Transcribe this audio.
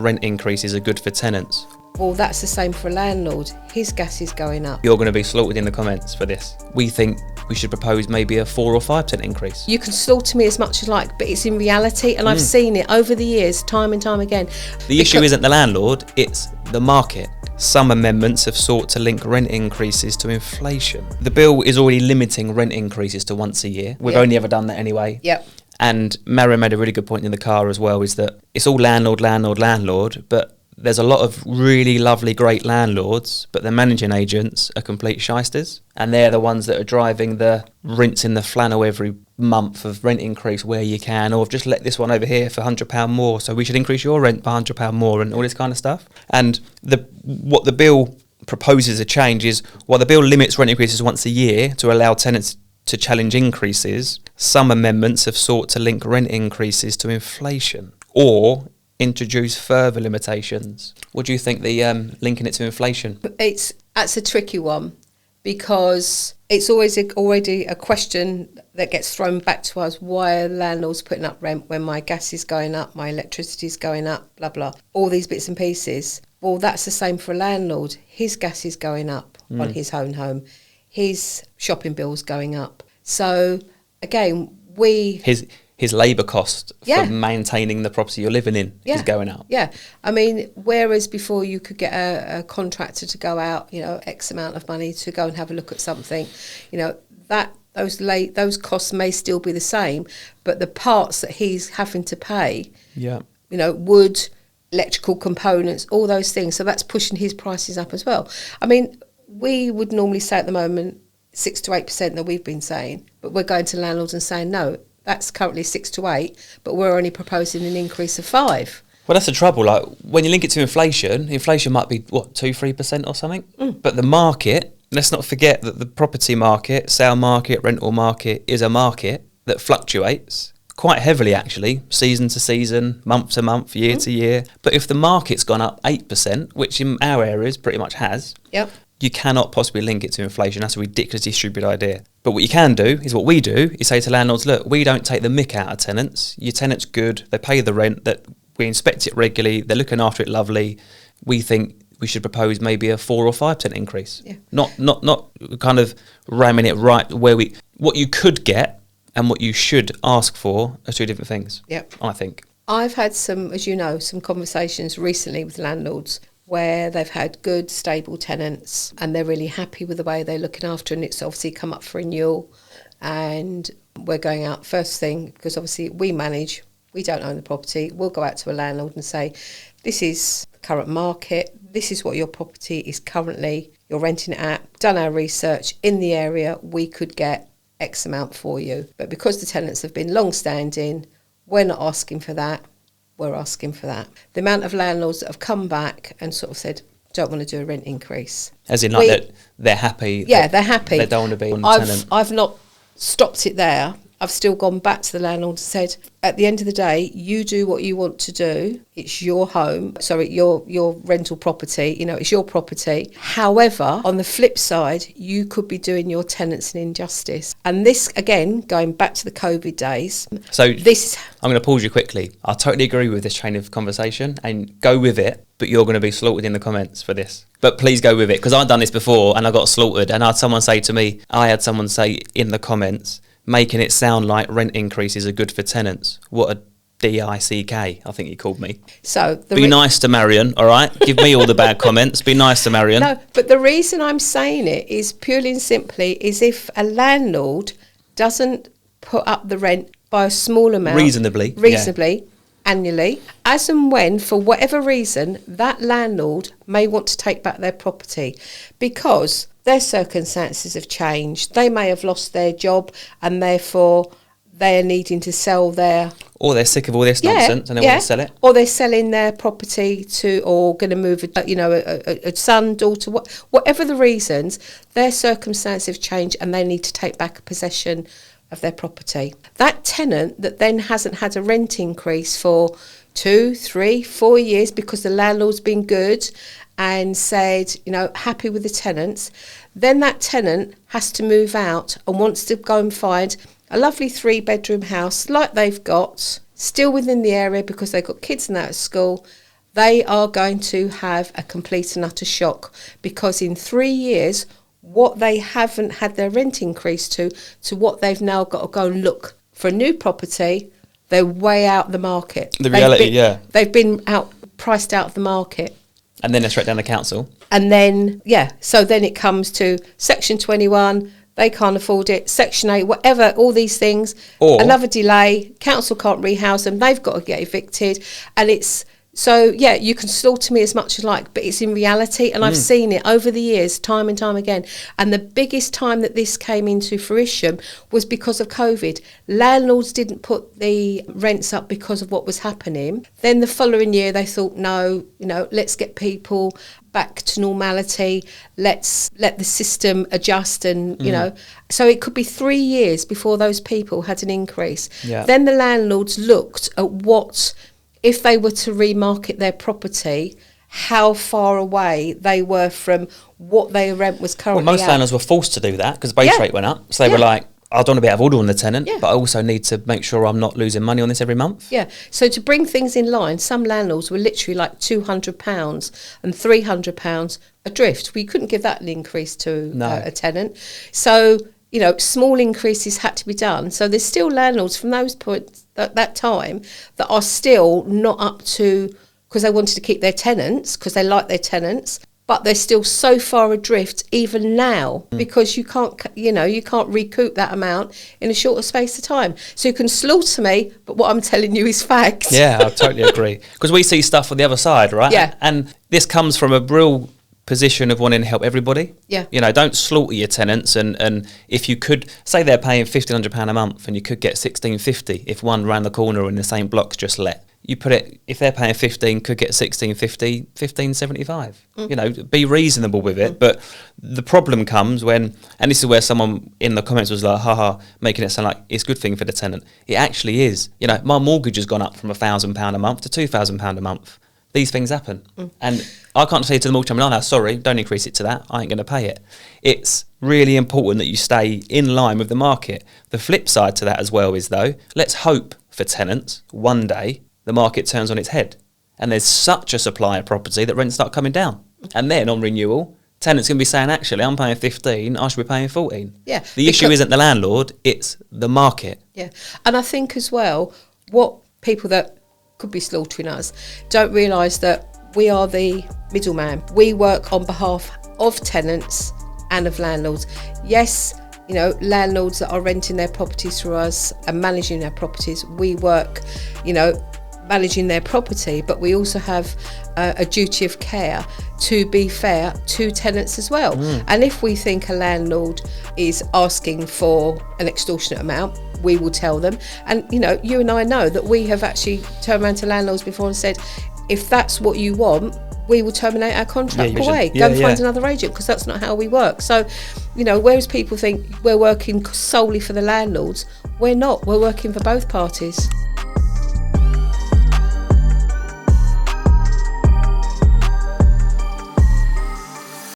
Rent increases are good for tenants. Well, that's the same for a landlord. His gas is going up. You're going to be slaughtered in the comments for this. We think we should propose maybe a 4 or 5% increase. You can slaughter me as much as you like, but it's in reality, and I've seen it over the years, time and time again. The issue isn't the landlord, it's the market. Some amendments have sought to link rent increases to inflation. The bill is already limiting rent increases to once a year. We've only ever done that anyway. Yep. And Marion made a really good point in the car as well, is that it's all landlord, but there's a lot of really lovely, great landlords, but the managing agents are complete shysters. And they're the ones that are driving the rinsing the flannel every month of rent increase where you can, or just let this one over here for £100 more, so we should increase your rent by £100 more, and all this kind of stuff. And what the bill proposes a change is, while the bill limits rent increases once a year to allow tenants to challenge increases, some amendments have sought to link rent increases to inflation or introduce further limitations. What do you think, the linking it to inflation? That's a tricky one, because it's always already a question that gets thrown back to us. Why are landlords putting up rent when my gas is going up, my electricity is going up, blah, blah, all these bits and pieces? Well, that's the same for a landlord. His gas is going up on his own home. His shopping bill's going up. So, again, His labour cost for maintaining the property you're living in is going up. Yeah. I mean, whereas before you could get a contractor to go out, X amount of money to go and have a look at something, those costs may still be the same, but the parts that he's having to pay, wood, electrical components, all those things, so that's pushing his prices up as well. I mean, we would normally say at the moment 6 to 8% that we've been saying, but we're going to landlords and saying no. That's currently 6 to 8, but we're only proposing an increase of 5. Well, that's the trouble. Like, when you link it to inflation might be, 2-3% or something? But the market, let's not forget that the property market, sale market, rental market is a market that fluctuates quite heavily, actually, season to season, month to month, year to year. But if the market's gone up 8%, which in our areas pretty much has, you cannot possibly link it to inflation. That's a ridiculously stupid idea. But what you can do is what we do, is say to landlords, look, we don't take the mick out of tenants. Your tenant's good, they pay the rent, that we inspect it regularly, they're looking after it lovely. We think we should propose maybe a 4 or 5% increase. Yeah. Not kind of ramming it right where what you could get and what you should ask for are two different things. Yep. I think. I've had some conversations recently with landlords where they've had good, stable tenants and they're really happy with the way they're looking after, and it's obviously come up for renewal, and we're going out first thing, because obviously we don't own the property, we'll go out to a landlord and say, this is the current market, this is what your property is currently, you're renting it at, done our research, in the area we could get X amount for you. But because the tenants have been long-standing, we're not asking for that. We're asking for that. The amount of landlords that have come back and sort of said, don't want to do a rent increase. As in, like, they're happy. Yeah, they're happy. They don't want to be on the tenant. I've not stopped it there. I've still gone back to the landlord and said, at the end of the day, you do what you want to do. It's your home. Sorry, your rental property. It's your property. However, on the flip side, you could be doing your tenants an injustice. And this, again, going back to the COVID days. So I'm going to pause you quickly. I totally agree with this chain of conversation and go with it, but you're going to be slaughtered in the comments for this. But please go with it, because I've done this before and I got slaughtered. And I had someone say in the comments, making it sound like rent increases are good for tenants. What a DICK, I think he called me. So be nice to Marion, all right? Give me all the bad comments. Be nice to Marion. No, but the reason I'm saying it is purely and simply is if a landlord doesn't put up the rent by a small amount. Reasonably. Annually, as and when, for whatever reason, that landlord may want to take back their property because their circumstances have changed. They may have lost their job and therefore they're needing to sell their... Or they're sick of all this nonsense and they want to sell it. Or they're selling their property or going to move a son, daughter, whatever the reasons, their circumstances have changed and they need to take back possession of their property. That tenant that then hasn't had a rent increase for 2, 3, 4 years because the landlord's been good and said, happy with the tenants, then that tenant has to move out and wants to go and find a lovely 3-bedroom house like they've got, still within the area because they've got kids and that at school, they are going to have a complete and utter shock, because in 3 years, what they haven't had their rent increase to what they've now got to go and look for a new property, they're way out the market. The reality, they've been priced out of the market. And then they're straight down the council. And then, so then it comes to Section 21, they can't afford it, Section 8, whatever, all these things, or another delay, council can't rehouse them, they've got to get evicted, and it's, so you can slaughter me as much as you like, but it's in reality, and I've seen it over the years, time and time again. And the biggest time that this came into fruition was because of COVID. Landlords didn't put the rents up because of what was happening. Then the following year they thought, no, let's get people back to normality, let's let the system adjust, and so it could be 3 years before those people had an increase. Then the landlords looked at what, if they were to remarket their property, how far away they were from what their rent was currently most at. landlords were forced to do that because base rate went up. So they were like, I don't want to be out of order on the tenant, but I also need to make sure I'm not losing money on this every month. So to bring things in line, some landlords were literally like £200 and £300 adrift. We couldn't give that an increase to a tenant. So, small increases had to be done. So there's still landlords from those points at that time that are still not up to, because they wanted to keep their tenants, because they like their tenants, but they're still so far adrift even now, because you can't recoup that amount in a shorter space of time. So you can slaughter me, but what I'm telling you is facts. Yeah, I totally agree. Because we see stuff on the other side, right? Yeah. And this comes from a real position of wanting to help everybody. Yeah. Don't slaughter your tenants, and if you could, say they're paying £1,500 a month and you could get £1,650 if one round the corner in the same block's just let. You put it, if they're paying 15, could get 16.50, 15.75. Be reasonable with it. But the problem comes when, and this is where someone in the comments was like, haha, making it sound like it's a good thing for the tenant. It actually is. My mortgage has gone up from £1,000 a month to £2,000 a month. These things happen. And I can't say to the mortgage company, no, sorry, don't increase it to that. I ain't going to pay it. It's really important that you stay in line with the market. The flip side to that as well is, though, let's hope for tenants one day the market turns on its head and there's such a supply of property that rents start coming down. And then on renewal, tenants going to be saying, actually, I'm paying 15, I should be paying 14. Yeah. The issue isn't the landlord, it's the market. Yeah. And I think as well, what people that could be slaughtering us don't realise that we are the middleman. We work on behalf of tenants and of landlords. Yes, landlords that are renting their properties through us and managing their properties, we work, managing their property, but we also have a duty of care to be fair to tenants as well. And if we think a landlord is asking for an extortionate amount, we will tell them. And you and I know that we have actually turned around to landlords before and said, if that's what you want, we will terminate our contract. Go away, go and find another agent, because that's not how we work. So, whereas people think we're working solely for the landlords, we're not. We're working for both parties.